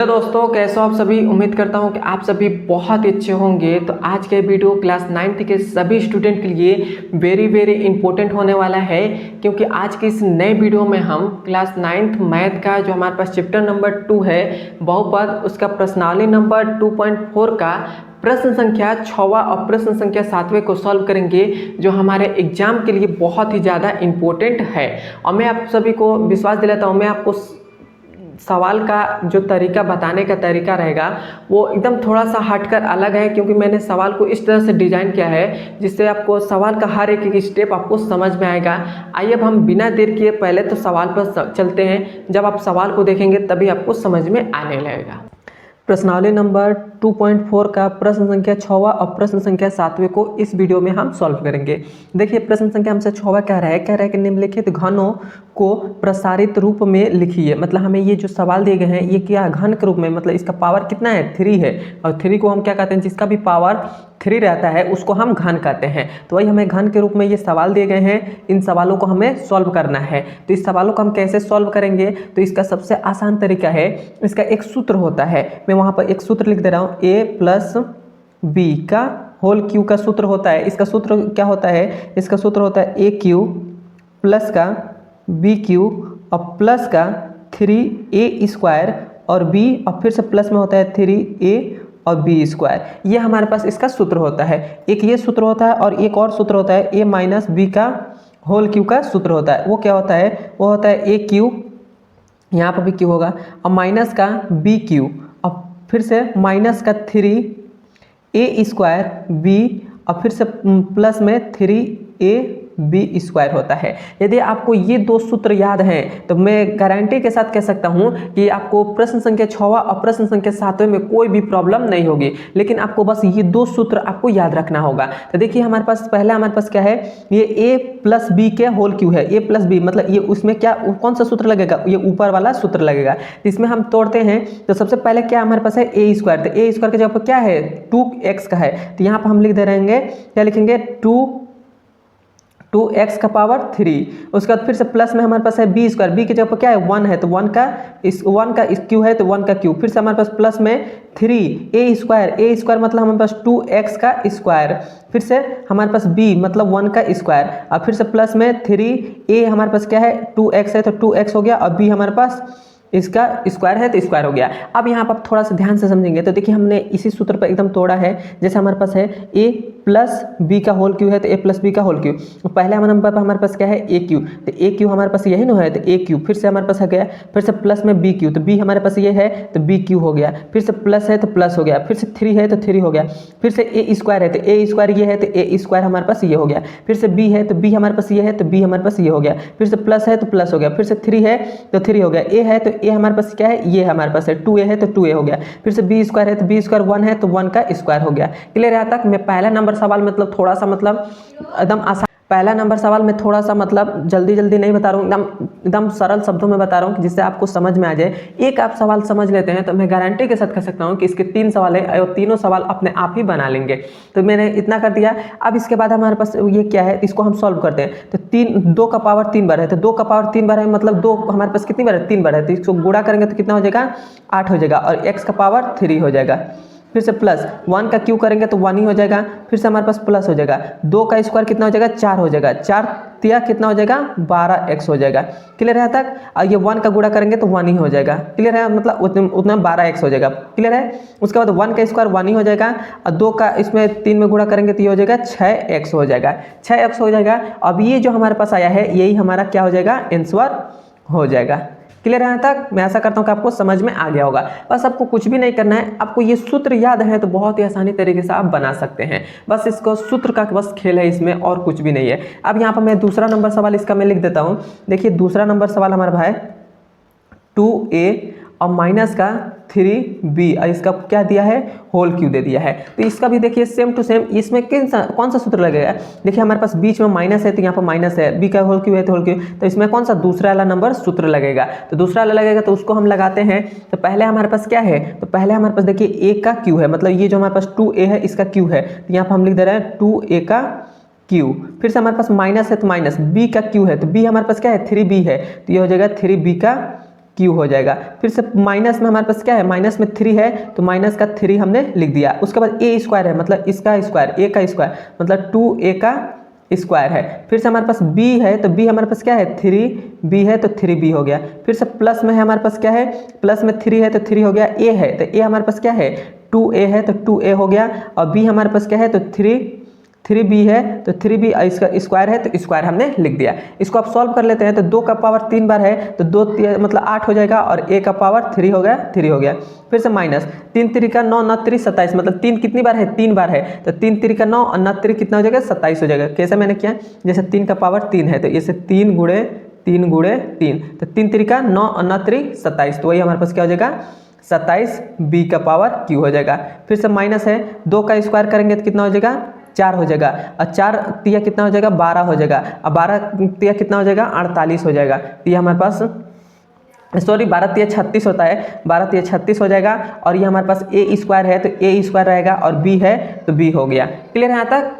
तो दोस्तों कैसे हो आप सभी। उम्मीद करता हूं कि आप सभी बहुत अच्छे होंगे। तो आज के वीडियो क्लास 9th के सभी स्टूडेंट के लिए वेरी इंपॉर्टेंट होने वाला है, क्योंकि आज के इस नए वीडियो में हम क्लास 9th मैथ का जो हमारे पास चैप्टर नंबर 2 है बहुपद, उसका प्रश्नावली नंबर 2.4 का प्रश्न संख्या 6वां और प्रश्न संख्या 7वें को सॉल्व करेंगे, जो हमारे एग्जाम के लिए बहुत ही ज़्यादा इम्पोर्टेंट है। और मैं आप सभी को विश्वास दिलाता हूँ, मैं आपको सवाल का जो तरीका बताने का तरीका रहेगा वो एकदम थोड़ा सा हटकर अलग है, क्योंकि मैंने सवाल को इस तरह से डिज़ाइन किया है जिससे आपको सवाल का हर एक स्टेप आपको समझ में आएगा। आइए अब हम बिना देर किए पहले तो सवाल पर चलते हैं। जब आप सवाल को देखेंगे तभी आपको समझ में आने लगेगा। प्रश्नावली नंबर 2.4 का प्रश्न संख्या 6वां और प्रश्न संख्या 7वें को इस वीडियो में हम सॉल्व करेंगे। देखिए प्रश्न संख्या हमसे 6वां कह रहा है कि निम्नलिखित घनों को प्रसारित रूप में लिखिए। मतलब हमें ये जो सवाल दिए गए हैं ये क्या घन के रूप में, मतलब इसका पावर कितना है 3 है, और 3 को हम क्या कहते हैं, जिसका भी पावर 3 रहता है उसको हम घन कहते हैं। तो वही हमें घन के रूप में ये सवाल दिए गए हैं, इन सवालों को हमें सॉल्व करना है। तो इस सवालों को हम कैसे सॉल्व करेंगे, तो इसका सबसे आसान तरीका है, इसका एक सूत्र होता है। मैं वहाँ पर एक सूत्र लिख दे रहा हूँ, a+b का होल क्यू का सूत्र होता है। इसका सूत्र क्या होता है, इसका सूत्र होता है AQ प्लस का BQ और प्लस का 3a² और b, और फिर से प्लस में होता है 3a और b²। ये हमारे पास इसका सूत्र होता है। एक ये सूत्र होता है और एक और सूत्र होता है a-b का होल क्यू का सूत्र होता है। वो क्या होता है, वो होता है AQ, यहाँ पर भी क्यू होगा, और माइनस का BQ और फिर से माइनस का 3a² b और फिर से प्लस में 3ab² होता है। यदि आपको ये दो सूत्र याद हैं तो मैं गारंटी के साथ कह सकता हूं कि आपको प्रश्न संख्या 6वां और प्रश्न संख्या 7वें में कोई भी प्रॉब्लम नहीं होगी। लेकिन आपको बस ये दो सूत्र आपको याद रखना होगा। तो देखिए हमारे पास पहला हमारे पास क्या है, ये a+b के होल क्यू है। a+b मतलब ये उसमें क्या कौन सा सूत्र लगेगा, ये ऊपर वाला सूत्र लगेगा। इसमें हम तोड़ते हैं तो सबसे पहले क्या हमारे पास है a²। तो a² के जगह पर क्या है 2x का है, तो यहाँ पर हम लिख दे रहेंगे, क्या लिखेंगे 2x का पावर 3। उसके बाद फिर से प्लस में हमारे पास है b², b की जगह पर क्या है 1 है, तो 1 का क्यू है, तो 1 का क्यू। फिर से हमारे पास प्लस में 3a² मतलब हमारे पास 2x का स्क्वायर, फिर से हमारे पास b मतलब 1 का स्क्वायर, और फिर से प्लस में 3a हमारे पास क्या है 2x है, तो 2x हो गया, और b हमारे पास इसका स्क्वायर है तो स्क्वायर हो गया। अब यहाँ पर थोड़ा सा ध्यान से समझेंगे तो देखिए हमने इसी सूत्र पर एकदम तोड़ा है। जैसे हमारे पास है a+b का होल क्यू है, तो a+b का होल क्यू, पहले हमारे पास क्या है AQ, तो AQ हमारे पास यही ना है, तो AQ फिर से हमारे पास आ गया, फिर से प्लस में BQ, तो B हमारे पास ये है तो BQ हो गया, फिर से प्लस है तो प्लस हो गया, फिर से 3 है तो 3 हो गया, फिर से a² है तो a² ये है तो a² हमारे पास ये हो गया, फिर से B है तो B हमारे पास ये है तो B हमारे पास ये हो गया, फिर से प्लस है तो प्लस हो गया, फिर से 3 है तो 3 हो गया, A है तो A हमारे पास क्या है, ये हमारे पास है 2a है तो 2a हो गया, फिर से b² है तो b² 1 है तो 1 का स्क्वायर हो गया। क्लियर है तक। मैं पहला नंबर सवाल मतलब थोड़ा सा मतलब एकदम आसान, पहला नंबर सवाल में थोड़ा सा मतलब जल्दी नहीं बता रहा हूँ, एकदम सरल शब्दों में बता रहा हूँ जिससे आपको समझ में आ जाए। एक आप सवाल समझ लेते हैं तो मैं गारंटी के साथ कह सकता हूँ कि इसके 3 सवाल है और तीनों सवाल अपने आप ही बना लेंगे। तो मैंने इतना कर दिया। अब इसके बाद हमारे पास ये क्या है, इसको हम सॉल्व करते हैं। तो 2 का पावर 3 बार है, तो 2 का पावर 3 बार है मतलब 2 हमारे पास कितनी बार है 3 बार है, तो इसको गुणा करेंगे तो कितना हो जाएगा 8 हो जाएगा, और x का पावर 3 हो जाएगा। फिर से प्लस 1 का क्यू करेंगे तो 1 ही हो जाएगा, फिर से हमारे पास प्लस हो जाएगा, 2 का स्क्वायर कितना हो जाएगा 4 हो जाएगा, 4 तिया कितना हो जाएगा 12x हो जाएगा। क्लियर है तक। और ये 1 का गुणा करेंगे तो 1 ही हो जाएगा। क्लियर है, मतलब उतना 12x हो जाएगा। क्लियर है। उसके बाद 1 का स्क्वायर 1 ही हो जाएगा, और 2 का इसमें 3 में गुणा करेंगे तो ये हो जाएगा 6x हो जाएगा, 6x हो जाएगा। अब ये जो हमारे पास आया है यही हमारा क्या हो जाएगा आंसर हो जाएगा। क्लियर है यहाँ तक। मैं ऐसा करता हूँ कि आपको समझ में आ गया होगा। बस आपको कुछ भी नहीं करना है, आपको ये सूत्र याद है तो बहुत ही आसानी तरीके से आप बना सकते हैं। बस इसको सूत्र का बस खेल है इसमें, और कुछ भी नहीं है। अब यहाँ पर मैं दूसरा नंबर सवाल इसका मैं लिख देता हूँ। देखिए दूसरा नंबर सवाल हमारा भाई 2a और माइनस का 3b, और इसका क्या दिया है होल क्यू दे दिया है। तो इसका भी देखिए सेम टू सेम, इसमें कौन सा सूत्र लगेगा। देखिए हमारे पास बीच में माइनस है तो यहाँ पर माइनस है, b का होल क्यू है तो होल क्यू, तो इसमें कौन सा दूसरा वाला नंबर सूत्र लगेगा। तो दूसरा वाला लगेगा तो उसको हम लगाते हैं। तो पहले हमारे पास क्या है, तो पहले हमारे पास देखिए a का क्यू है, मतलब ये जो हमारे पास 2a है इसका क्यू है, तो यहाँ पर हम लिख दे रहे हैं 2a का क्यू। फिर से हमारे पास माइनस है तो माइनस, b का क्यू है तो b हमारे पास क्या है 3b है, तो ये हो जाएगा 3b का क्यू हो जाएगा। फिर से माइनस में हमारे पास क्या है, माइनस में 3 है तो माइनस का 3 हमने लिख दिया। उसके बाद ए स्क्वायर है मतलब इसका स्क्वायर, ए का स्क्वायर मतलब 2a का स्क्वायर है। फिर से हमारे पास b है तो b हमारे पास क्या है 3b है तो 3b हो गया। फिर से प्लस में है हमारे पास क्या है, प्लस में 3 है तो 3 हो गया। a है तो a हमारे पास क्या है 2a है तो 2a हो गया। और b हमारे पास क्या है तो 3b है तो 3b, इसका स्क्वायर है तो स्क्वायर हमने लिख दिया। इसको आप सॉल्व कर लेते हैं तो 2 का पावर 3 बार है तो 2 मतलब 8 हो जाएगा और a का पावर 3 हो गया, 3 हो गया। फिर से माइनस 3 3 का 9, 9 3 27 मतलब 3 कितनी बार है 3 बार है तो 3 3 का 9 और 9 3 कितना हो जाएगा 27 हो जाएगा। कैसे मैंने किया, जैसे 3 का पावर 3 है तो इसे 3 गुणे 3 गुणे 3 तो 3 3 का 9 और 9 3 27 तो वही हमारे पास क्या हो जाएगा 27 b का पावर q हो जाएगा। फिर से माइनस है 2 का स्क्वायर करेंगे तो कितना हो जाएगा 4 हो जाएगा और 4 तिया कितना हो जाएगा 12 हो जाएगा और 12 तिया कितना हो जाएगा 48 हो जाएगा। तो ये हमारे पास सॉरी 12 तिया 36 होता है, 12 तिया 36 हो जाएगा। और ये हमारे पास ए स्क्वायर है तो ए स्क्वायर रहेगा और बी है तो बी हो गया। क्लियर है यहाँ तक।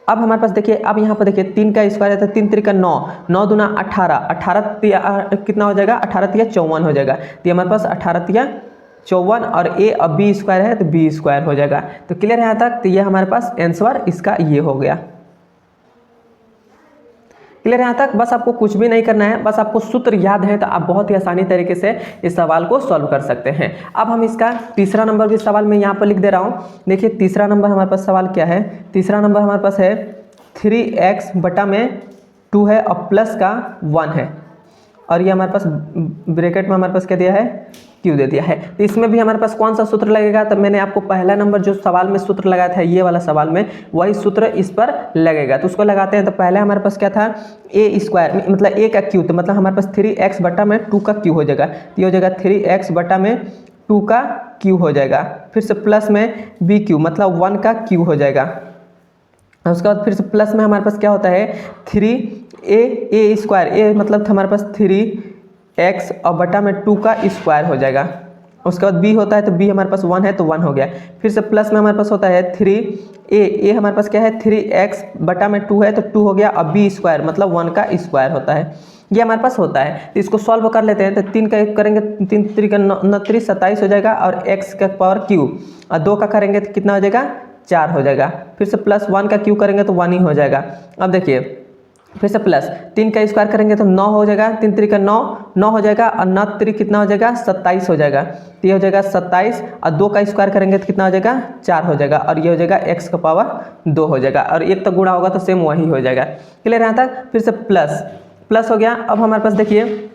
अब हमारे पास देखिए, अब यहाँ पर देखिए 3 का स्क्वायर है तो 3 3 का 9, 9 दूना 18, 18 तिया कितना हो जाएगा 18 तिया 54 हो जाएगा। तो हमारे पास 18 तिया 54 और ए और बी स्क्वायर है तो बी स्क्वायर हो जाएगा। तो क्लियर है यहाँ तक। तो ये हमारे पास आंसर इसका ये हो गया। क्लियर है यहाँ तक। बस आपको कुछ भी नहीं करना है, बस आपको सूत्र याद है तो आप बहुत ही आसानी तरीके से इस सवाल को सॉल्व कर सकते हैं। अब हम इसका तीसरा नंबर भी सवाल में यहाँ पर लिख दे रहा हूँ। देखिए तीसरा नंबर हमारे पास सवाल क्या है, तीसरा नंबर हमारे पास है 3x बटा में 2 है और प्लस का 1 है और ये हमारे पास ब्रैकेट में हमारे पास क्या दिया है क्यू दे दिया है। तो इसमें भी हमारे पास कौन सा सूत्र लगेगा, तो मैंने आपको पहला नंबर जो सवाल में सूत्र लगाया था ये वाला सवाल में, वही सूत्र इस पर लगेगा। तो उसको लगाते हैं। तो पहले हमारे पास क्या था ए स्क्वायर मतलब ए का क्यू, तो मतलब हमारे पास 3x बटा में 2 का क्यू हो जाएगा। तो ये हो जाएगा 3x बटा में 2 का क्यू हो जाएगा। फिर से प्लस में बी क्यू मतलब 1 का क्यू हो जाएगा। उसके बाद फिर से प्लस में हमारे पास क्या होता है 3a स्क्वायर, ए मतलब हमारे पास 3x और बटा में 2 का स्क्वायर हो जाएगा। उसके बाद b होता है तो b हमारे पास 1 है तो 1 हो गया। फिर से प्लस में हमारे पास होता है 3a हमारे पास क्या है 3x बटा में 2 है तो 2 हो गया और b स्क्वायर मतलब 1 का स्क्वायर होता है, ये हमारे पास होता है। तो इसको सॉल्व कर लेते हैं। तो 3 का करेंगे 3 3 का 9 3 27 हो जाएगा और x का पावर q और 2 का करेंगे तो कितना हो जाएगा 4 हो जाएगा। फिर से प्लस 1 का क्यू करेंगे तो 1 ही हो जाएगा। अब देखिए फिर से प्लस 3 का स्क्वायर करेंगे तो 9 हो जाएगा, 3 3 का 9 हो जाएगा और 9 3 कितना हो जाएगा 27 हो जाएगा। तो ये हो जाएगा 27 और 2 का स्क्वायर करेंगे तो कितना हो जाएगा 4 हो जाएगा और ये हो जाएगा x का पावर 2 हो जाएगा और एक तो गुणा होगा तो सेम वही हो जाएगा। क्लियर यहाँ तक। फिर से प्लस हो गया। अब हमारे पास देखिए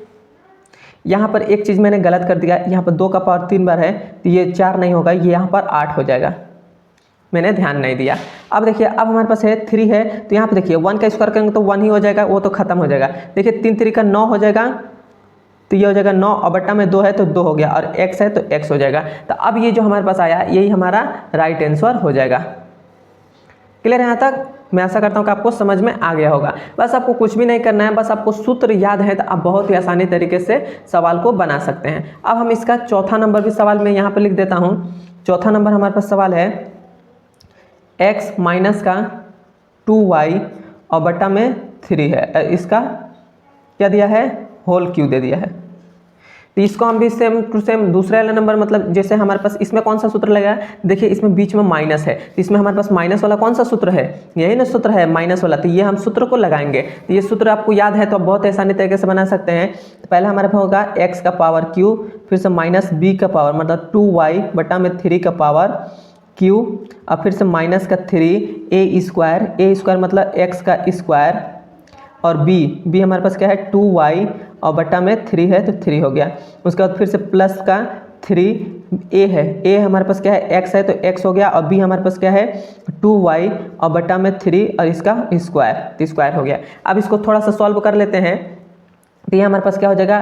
यहाँ पर एक चीज़ मैंने गलत कर दिया, यहाँ पर 2 का पावर 3 बार है तो ये 4 नहीं होगा, ये यहाँ पर 8 हो जाएगा, मैंने ध्यान नहीं दिया। अब देखिए अब हमारे पास है 3 है तो यहाँ पे देखिए 1 का स्क्वायर करेंगे तो 1 ही हो जाएगा, वो तो खत्म हो जाएगा। देखिए 3 3 का 9 हो जाएगा तो ये हो जाएगा 9 और बट्टा में 2 है तो 2 हो गया और x है तो x हो जाएगा। तो अब ये जो हमारे पास आया यही हमारा राइट आंसर हो जाएगा। क्लियर है यहाँ तक। मैं आशा करता हूँ कि आपको समझ में आ गया होगा। बस आपको कुछ भी नहीं करना है, बस आपको सूत्र याद है तो आप बहुत ही आसानी तरीके से सवाल को बना सकते हैं। अब हम इसका चौथा नंबर भी सवाल में यहाँ पर लिख देता हूँ। चौथा नंबर हमारे पास सवाल है x माइनस का 2y और बटा में 3 है, इसका क्या दिया है होल क्यू दे दिया है। तो इसको हम भी सेम टू सेम दूसरे वाला नंबर मतलब जैसे हमारे पास इसमें कौन सा सूत्र लगा, देखिए इसमें बीच में माइनस है तो इसमें हमारे पास माइनस वाला कौन सा सूत्र है, यही ना सूत्र है माइनस वाला। तो ये हम सूत्र को लगाएंगे। तो ये सूत्र आपको याद है तो आप बहुत आसानी तरीके से बना सकते हैं। तो पहले हमारे पास होगा x का पावर q, फिर से माइनस b का पावर मतलब 2y बटा में 3 का पावर q और फिर से माइनस का 3 a स्क्वायर मतलब x का स्क्वायर और b हमारे पास क्या है 2y और बटा में 3 है तो 3 हो गया। उसके बाद फिर से प्लस का 3a है, a हमारे पास क्या है x है तो x हो गया और b हमारे पास क्या है 2y और बटा में 3 और इसका स्क्वायर तो स्क्वायर हो गया। अब इसको थोड़ा सा सॉल्व कर लेते हैं। तो ये हमारे पास क्या हो जाएगा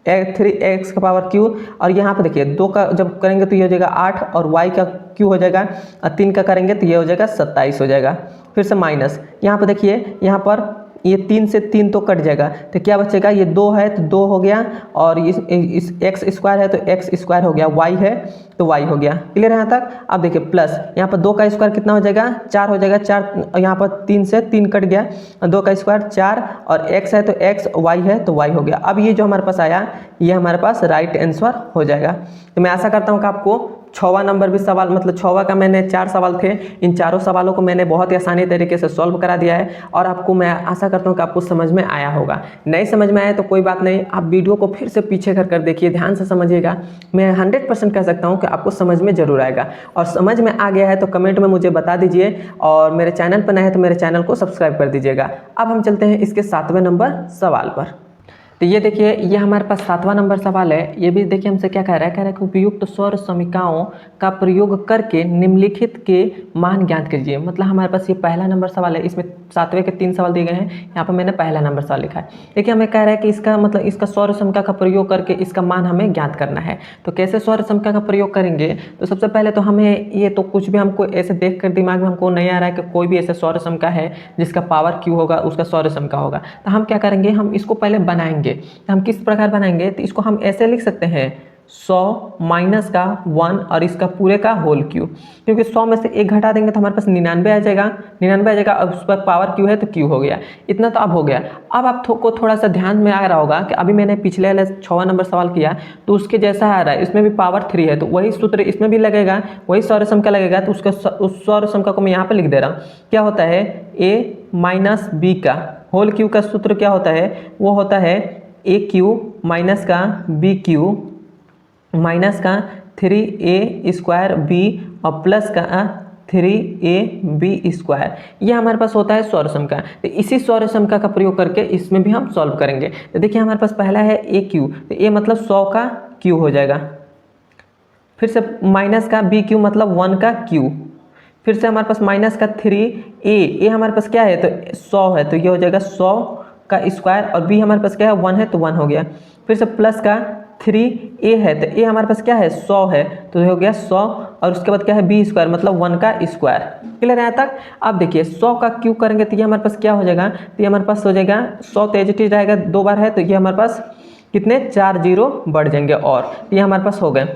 3x का पावर q और यहाँ पे देखिए 2 का जब करेंगे तो ये हो जाएगा 8 और y का q हो जाएगा और 3 का करेंगे तो ये हो जाएगा 27 हो जाएगा। फिर से माइनस यहाँ पे देखिए यहाँ पर ये 3 से 3 तो कट जाएगा, तो क्या बचेगा, ये 2 है तो 2 हो गया, और इस एक्स स्क्वायर है तो एक्स स्क्वायर हो गया, वाई है तो वाई हो गया। क्लियर है यहाँ तक। अब देखिए प्लस यहाँ पर 2 का स्क्वायर कितना हो जाएगा, 4 हो जाएगा, 4 यहाँ पर 3 से 3 कट गया, 2 का स्क्वायर 4, और एक्स है तो एक्स, वाई है तो वाई हो गया। अब ये जो हमारे पास आया ये हमारे पास राइट आंसर हो जाएगा। तो मैं आशा करता हूँ कि आपको 6वां नंबर भी सवाल, मतलब 6वां का मैंने 4 सवाल थे, इन चारों सवालों को मैंने बहुत ही आसानी तरीके से सॉल्व करा दिया है, और आपको मैं आशा करता हूँ कि आपको समझ में आया होगा। नहीं समझ में आया तो कोई बात नहीं, आप वीडियो को फिर से पीछे कर देखिए, ध्यान से समझिएगा। मैं 100% कह सकता हूँ कि आपको समझ में जरूर आएगा, और समझ में आ गया है तो कमेंट में मुझे बता दीजिए, और मेरे चैनल पर नए हैं तो मेरे चैनल को सब्सक्राइब कर दीजिएगा। अब हम चलते हैं इसके 7वें नंबर सवाल पर। तो ये देखिए, ये हमारे पास 7वां नंबर सवाल है। ये भी देखिए हमसे क्या कह रहा है कि उपयुक्त स्वर समीकरणों का प्रयोग करके निम्नलिखित के मान ज्ञात कीजिए। मतलब हमारे पास ये पहला नंबर सवाल है, इसमें 7वें के 3 सवाल दिए गए हैं, यहाँ पर मैंने पहला नंबर सवाल लिखा है। देखिए हमें कह रहा है कि इसका मतलब इसका स्वर समीकरण का प्रयोग करके इसका मान हमें ज्ञात करना है। तो कैसे स्वर समीकरण का प्रयोग करेंगे, तो सबसे पहले तो हमें ये तो कुछ भी हमको ऐसे देख कर दिमाग में हमको नहीं आ रहा है कि कोई भी ऐसा स्वर समीकरण है जिसका पावर क्यू होगा उसका स्वर समीकरण होगा। तो हम क्या करेंगे, हम इसको पहले बनाएंगे। तो हम किस प्रकार बनाएंगे, तो इसको हम ऐसे लिख सकते हैं 100 माइनस का 1 और इसका पूरे का होल क्यू, क्योंकि 100 में से 1 घटा देंगे तो हमारे पास 99 आ जाएगा, 99 आ जाएगा। अब उस पर पावर क्यू है तो क्यू हो गया, इतना तो अब हो गया। अब आपको थोड़ा सा ध्यान में आ रहा होगा कि अभी मैंने पिछले वाले 6वां नंबर सवाल किया तो उसके जैसा आ रहा है, इसमें भी पावर 3 है, तो वही सूत्र इसमें भी लगेगा, वही सौर समीकरण लगेगा। तो उसका उस सौर समीकरण को मैं यहाँ पर लिख दे रहा हूँ। क्या होता है, ए माइनस बी का होल क्यू का सूत्र क्या होता है, वो होता है ए क्यू माइनस का बी क्यू माइनस का 3a स्क्वायर बी और प्लस का 3ab स्क्वायर। ये हमारे पास होता है सौर समीकरण। तो इसी सौर समीकरण का प्रयोग करके इसमें भी हम सॉल्व करेंगे। तो देखिए हमारे पास पहला है ए क्यू, तो ए मतलब 100 का क्यू हो जाएगा, फिर से माइनस का बी क्यू मतलब 1 का क्यू, फिर से हमारे पास माइनस का 3a, ए हमारे पास क्या है तो 100 है, तो ये हो जाएगा 100 का स्क्वायर, और b हमारे पास क्या है 1 है तो 1 हो गया, फिर से प्लस का 3a है, तो a हमारे पास क्या है 100 है, तो ये हो गया 100, और उसके बाद क्या है b स्क्वायर मतलब 1 का स्क्वायर। क्लियर है यहाँ तक। अब देखिए 100 का क्यू करेंगे तो ये हमारे पास क्या हो जाएगा, तो ये हमारे पास हो जाएगा 100 तेज रहेगा, 2 बार है तो ये हमारे पास कितने 4 जीरो बढ़ जाएंगे, और ये हमारे पास हो गए।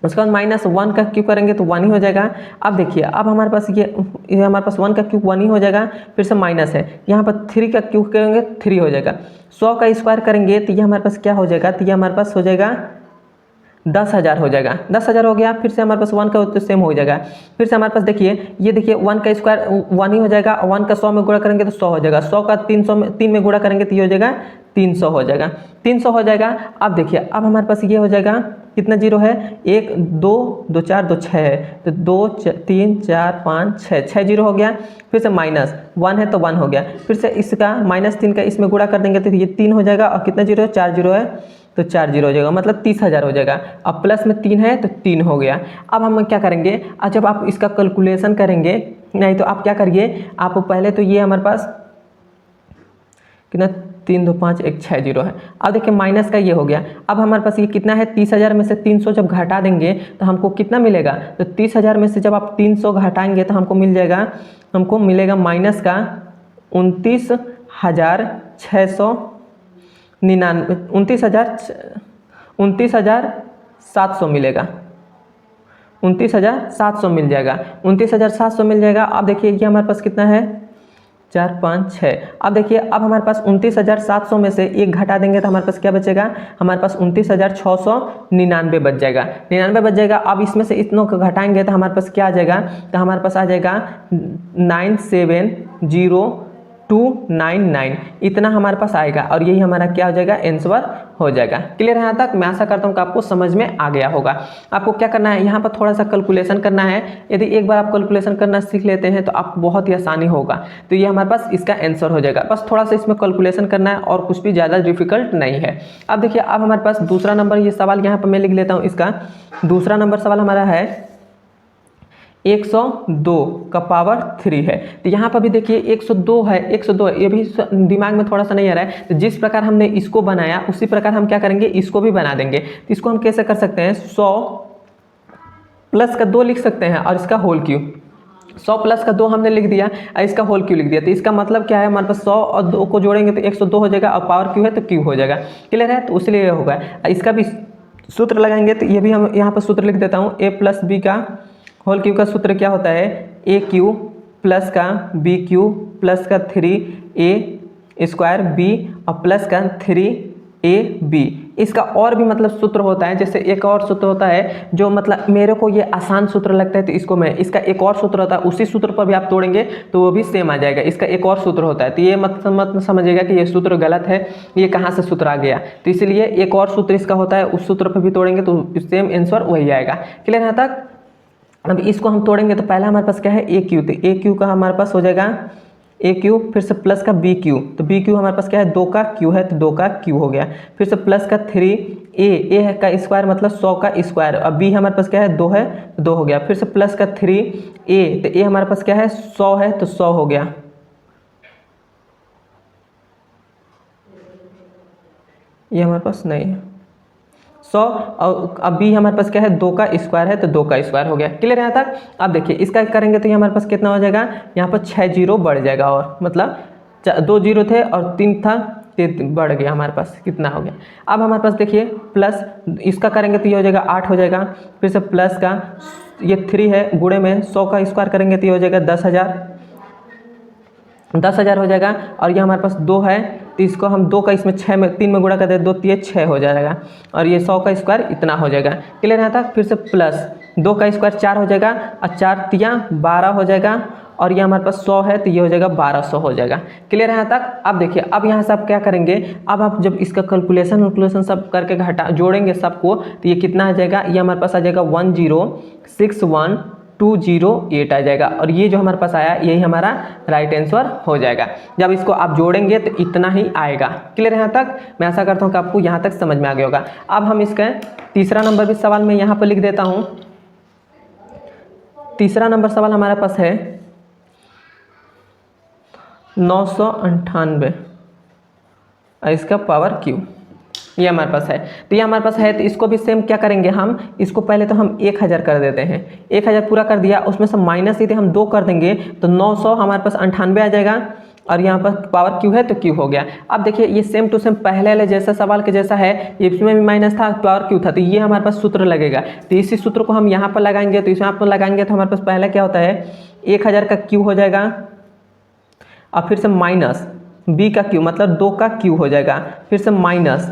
उसके बाद -1 का क्यू करेंगे तो 1 ही हो जाएगा। अब देखिए अब हमारे पास ये हमारे पास 1 का क्यू 1 ही हो जाएगा, फिर से माइनस है, यहाँ पर 3 का क्यू करेंगे 3 हो जाएगा। 100 का स्क्वायर करेंगे तो ये हमारे पास क्या हो जाएगा, तो ये हमारे पास हो जाएगा 10,000 हो जाएगा, 10,000 हो गया। फिर से हमारे पास 1 का तो सेम हो जाएगा, फिर से हमारे पास देखिए ये देखिए 1 का स्क्वायर 1 ही हो जाएगा, 1 का 100 में गुणा करेंगे तो 100 हो जाएगा, 100 का 3 में गुणा करेंगे तो ये हो जाएगा 300 हो जाएगा, 300 हो जाएगा। अब देखिए अब हमारे पास ये हो जाएगा कितना जीरो है, 1 2 2 4 2 6 है, तो 2 3 4 5 6 6 जीरो हो गया, फिर से -1 है तो 1 हो गया, फिर से इसका -3 का इसमें गुणा कर देंगे तो ये 3 हो जाएगा, और कितना जीरो है 4 जीरो है तो 4 जीरो हो जाएगा, मतलब 30,000 हो जाएगा। अब प्लस में 3 है तो 3 हो गया। अब हम क्या करेंगे, जब आप इसका कैलकुलेशन करेंगे, नहीं तो आप क्या करिए, आप पहले तो ये हमारे पास कितना 3 2 5 1 6 जीरो है। अब देखिए माइनस का ये हो गया। अब हमारे पास ये कितना है 30,000 में से 300 जब घटा देंगे तो हमको कितना मिलेगा, तो 30,000 में से जब आप 300 घटाएंगे तो हमको मिल जाएगा, हमको मिलेगा माइनस का 29,700 मिलेगा, 29,700 मिल जाएगा, 29,700 मिल जाएगा। अब देखिए ये हमारे पास कितना है 4 5 6। अब देखिए अब हमारे पास 29,700 में से 1 घटा देंगे तो हमारे पास क्या बचेगा, हमारे पास 29,699 बच जाएगा, 99 बच जाएगा। अब इसमें से इतनों को घटाएंगे तो हमारे पास क्या आ जाएगा, तो हमारे पास आ जाएगा 970,299, इतना हमारे पास आएगा, और यही हमारा क्या हो जाएगा आंसर हो जाएगा। क्लियर है यहाँ तक। मैं आशा करता हूँ कि आपको समझ में आ गया होगा। आपको क्या करना है, यहाँ पर थोड़ा सा कैलकुलेशन करना है। यदि एक बार आप कैलकुलेशन करना सीख लेते हैं तो आप बहुत ही आसानी होगा, तो ये हमारे पास इसका आंसर हो जाएगा। बस थोड़ा सा इसमें कैलकुलेशन करना है और कुछ भी ज़्यादा डिफिकल्ट नहीं है। अब देखिए अब हमारे पास दूसरा नंबर, ये सवाल यहाँ पर मैं लिख लेता हूँ, इसका दूसरा नंबर सवाल हमारा है 102 का पावर 3 है। तो यहाँ पर भी देखिए 102 है, 102 है, ये भी दिमाग में थोड़ा सा नहीं आ रहा है। तो जिस प्रकार हमने इसको बनाया उसी प्रकार हम क्या करेंगे, इसको भी बना देंगे। तो इसको हम कैसे कर सकते हैं, 100 प्लस का 2 लिख सकते हैं और इसका होल क्यू, 100 प्लस का 2 हमने लिख दिया और इसका होल क्यू लिख दिया। तो इसका मतलब क्या है, हमारे पास 100 और 2 को जोड़ेंगे तो 102 हो जाएगा और पावर क्यू है तो क्यू हो जाएगा। क्लियर है, तो इसलिए होगा। इसका भी सूत्र लगाएंगे तो ये भी हम यहाँ पर सूत्र लिख देता हूँ। ए प्लस बी का होल क्यू का सूत्र क्या होता है, ए क्यू प्लस का बी क्यू प्लस का 3a स्क्वायर बी और प्लस का 3ab। इसका और भी मतलब सूत्र होता है, जैसे एक और सूत्र होता है जो मतलब मेरे को ये आसान सूत्र लगता है तो इसको मैं, इसका एक और सूत्र होता है, उसी सूत्र पर भी आप तोड़ेंगे तो वो भी सेम आ जाएगा। इसका एक और सूत्र होता है, तो ये मत समझिएगा कि ये सूत्र गलत है, ये कहाँ से सूत्र आ गया। तो इसलिए एक और सूत्र इसका होता है, उस सूत्र पर भी तोड़ेंगे तो सेम आंसर वही आएगा। क्लियर यहाँ तक। अब इसको हम तोड़ेंगे तो पहला हमारे पास क्या है, ए क्यू। तो ए क्यू का हमारे पास हो जाएगा ए क्यू, फिर से प्लस का बी क्यू। तो बी क्यू हमारे पास क्या है, 2 का क्यू है तो 2 का क्यू हो गया। फिर से प्लस का 3a का स्क्वायर मतलब 100 का स्क्वायर। अब बी हमारे पास क्या है, 2 है तो 2 हो गया। फिर से प्लस का 3a, तो ए हमारे पास क्या है 100 है तो 100 हो गया। ये हमारे पास नहीं है 100, और अब बी हमारे पास क्या है 2 का स्क्वायर है तो 2 का स्क्वायर हो गया। क्लियर है यहाँ तक। अब देखिए इसका करेंगे तो ये हमारे पास कितना हो जाएगा, यहाँ पर 6 जीरो बढ़ जाएगा, और मतलब 2 जीरो थे और 3 था, 3 बढ़ गया हमारे पास, कितना हो गया। अब हमारे पास देखिए प्लस इसका करेंगे तो ये हो जाएगा 8 हो जाएगा। फिर से प्लस का ये 3 है, गुणे में 100 का स्क्वायर करेंगे तो ये हो जाएगा 10,000 हो जाएगा। और ये हमारे पास 2 है तो इसको हम 2 का इसमें 6 में 3 में गुणा कर दे, 2 3 6 हो जाएगा। और ये 100 का स्क्वायर इतना हो जाएगा। क्लियर यहाँ तक। फिर से प्लस 2 का स्क्वायर 4 हो जाएगा और 4 3 12 हो जाएगा। और ये हमारे पास 100 है तो ये हो जाएगा 1200 हो जाएगा। क्लियर यहाँ तक। अब देखिए अब यहाँ से आप क्या करेंगे, अब आप जब इसका कैलकुलेशन सब करके घटा जोड़ेंगे सबको तो ये कितना आ जाएगा, ये हमारे पास आ जाएगा 1061208 आ जाएगा। और ये जो हमारे पास आया यही हमारा राइट आंसर हो जाएगा। जब इसको आप जोड़ेंगे तो इतना ही आएगा। क्लियर यहाँ तक। मैं आशा करता हूँ कि आपको यहाँ तक समझ में आ गया होगा। अब हम इसका तीसरा नंबर भी सवाल मैं यहाँ पर लिख देता हूँ। तीसरा नंबर सवाल हमारे पास है 998 इसका पावर क्यू, ये हमारे पास है। तो ये हमारे पास है तो इसको भी सेम क्या करेंगे हम, इसको पहले तो हम 1000 कर देते हैं। 1000 पूरा कर दिया, उसमें से माइनस यदि हम 2 कर देंगे तो 900 हमारे पास 98 आ जाएगा। और यहाँ पर पावर क्यू है तो क्यू हो गया। अब देखिए ये सेम टू सेम पहले वाले जैसा सवाल के जैसा है, इसमें भी माइनस था पावर क्यू था, तो ये हमारे पास सूत्र लगेगा। तो इसी सूत्र को हम यहाँ पर लगाएंगे, तो यहाँ पर लगाएंगे तो हमारे पास पहले क्या होता है 1000 का क्यू हो जाएगा और फिर से माइनस बी का क्यू मतलब 2 का क्यू हो जाएगा। फिर से माइनस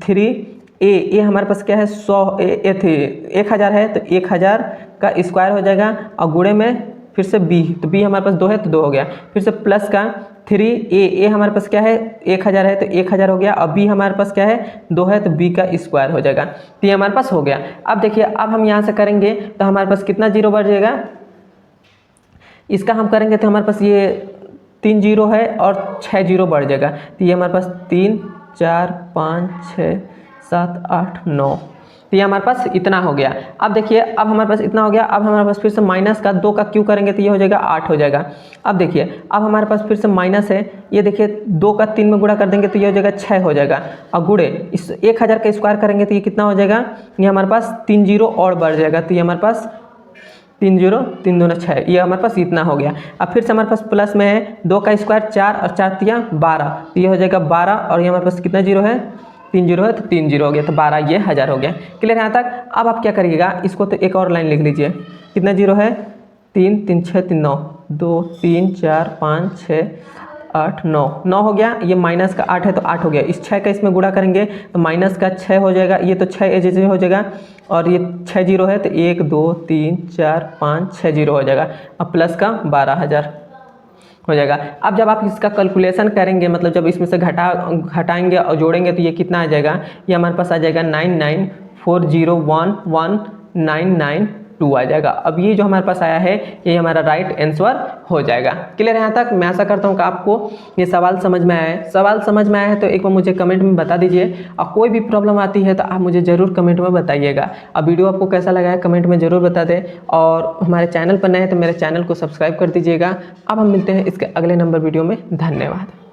3a हमारे पास क्या है 100 1000 है तो 1000 का स्क्वायर हो जाएगा और गुणे में फिर से b, तो b हमारे पास 2 है तो 2 हो गया। फिर से प्लस का 3a हमारे पास क्या है 1000 है तो 1000 हो गया और b हमारे पास क्या है 2 है तो b का स्क्वायर हो जाएगा। तो ये हमारे पास हो गया। अब देखिए अब हम यहाँ से करेंगे तो हमारे पास कितना जीरो बढ़ जाएगा, इसका हम करेंगे तो हमारे पास ये 3 जीरो है और 6 जीरो बढ़ जाएगा। तो ये हमारे पास 3 4 5 6 7 8 9, तो ये हमारे पास इतना हो गया। अब देखिए अब हमारे पास इतना हो गया। अब हमारे पास फिर से माइनस का 2 का क्यू करेंगे तो ये हो जाएगा 8 हो जाएगा। अब देखिए अब हमारे पास फिर से माइनस है, ये देखिए 2 का 3 में गुणा कर देंगे तो ये हो जाएगा 6 हो जाएगा। और गुणे इस 1000 का स्क्वायर करेंगे तो ये कितना हो जाएगा, ये हमारे पास 3 जीरो और बढ़ जाएगा। तो ये हमारे पास 3 0 3 2 6, ये हमारे पास इतना हो गया। अब फिर से हमारे पास प्लस में है 2 का स्क्वायर 4 और 4 3 12, तो ये हो जाएगा 12। और ये हमारे पास कितना जीरो है 3 जीरो है तो 3 जीरो हो गया, तो 12 ये 1000 हो गया। क्लियर यहाँ तक। अब आप क्या करिएगा, इसको तो एक और लाइन लिख लीजिए। कितना जीरो है 3 3 6 3 9 2 3 4 5 6 8 9 हो गया। ये माइनस का 8 है तो 8 हो गया। इस 6 का इसमें गुणा करेंगे तो माइनस का 6 हो जाएगा, ये तो 6 जैसे हो जाएगा। और ये 6 जीरो है तो 1 2 3 4 5 6 जीरो हो जाएगा। अब प्लस का 12000 हो जाएगा। अब जब आप इसका कैलकुलेशन करेंगे, मतलब जब इसमें से घटाएंगे और जोड़ेंगे तो ये कितना आ जाएगा, ये हमारे पास आ जाएगा 9940119992 आ जाएगा। अब ये जो हमारे पास आया है ये हमारा राइट आंसर हो जाएगा। क्लियर यहाँ तक। मैं आशा करता हूँ कि आपको ये सवाल समझ में आया है। सवाल समझ में आया है तो एक बार मुझे कमेंट में बता दीजिए, और कोई भी प्रॉब्लम आती है तो आप मुझे ज़रूर कमेंट में बताइएगा। अब वीडियो आपको कैसा लगा है कमेंट में ज़रूर बता दें, और हमारे चैनल पर नए हैं तो मेरे चैनल को सब्सक्राइब कर दीजिएगा। अब हम मिलते हैं इसके अगले नंबर वीडियो में। धन्यवाद।